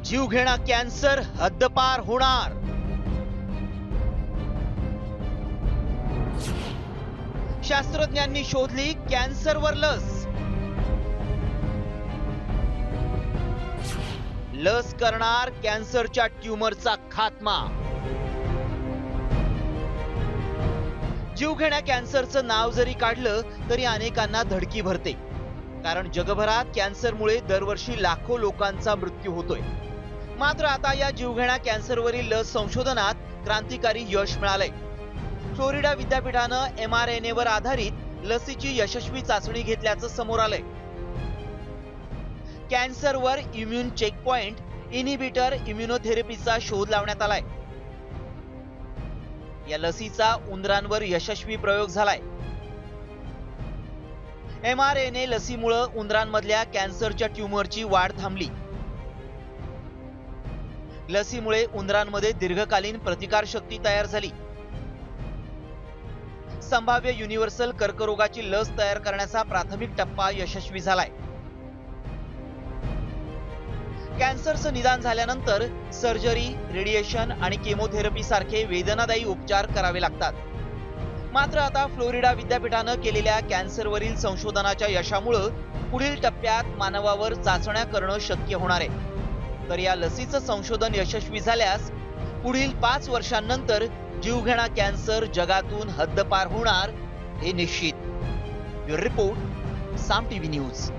जीवघेणा कॅन्सर हद्दपार होणार. शास्त्रज्ञांनी शोधली कॅन्सरवर लस. लस करणार कॅन्सरच्या ट्यूमरचा खात्मा. जीवघेण्या कॅन्सरचं नाव जरी काढलं तरी अनेकांना धडकी भरते, कारण जगभरात कॅन्सरमुळे दरवर्षी लाखो लोकांचा मृत्यू होतोय. मात्र आता या जीवघेण्या कॅन्सरवरील लस संशोधनात क्रांतिकारी यश मिळालंय. फ्लोरिडा विद्यापीठानं mRNA वर आधारित लसीची यशस्वी चाचणी घेतल्याचं समोर आलंय. कॅन्सरवर इम्युन चेकपॉइंट इनिबिटर इम्युनोथेरपीचा शोध लावण्यात आलाय. या लसीचा उंदरांवर यशस्वी प्रयोग झालाय. mRNA लसीमुळे उंदरांमधल्या कॅन्सरच्या ट्यूमरची वाढ थांबली. लसीमुळे उंदरांमध्ये दीर्घकालीन प्रतिकारशक्ती तयार झाली. संभाव्य युनिव्हर्सल कर्करोगाची लस तयार करण्याचा प्राथमिक टप्पा यशस्वी झालाय. कॅन्सरचं निदान झाल्यानंतर सर्जरी, रेडिएशन आणि केमोथेरपी सारखे वेदनादायी उपचार करावे लागतात. मात्र आता फ्लोरिडा विद्यापीठानं केलेल्या कॅन्सरवरील संशोधनाच्या यशामुळे पुढील टप्प्यात मानवावर चाचण्या करणं शक्य होणार आहे. तर या लसीचं संशोधन यशस्वी झाल्यास पुढील 5 वर्षांनंतर जीवघेणा कॅन्सर जगातून हद्दपार होणार हे निश्चित. ब्युरो रिपोर्ट, साम टीव्ही न्यूज.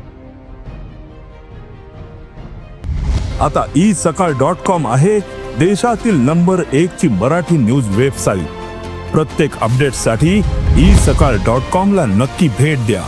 आता isakal.com आहे देशातील नंबर 1 ची मराठी न्यूज वेबसाईट. प्रत्येक अपडेटसाठी isakal.com ला नक्की भेट द्या.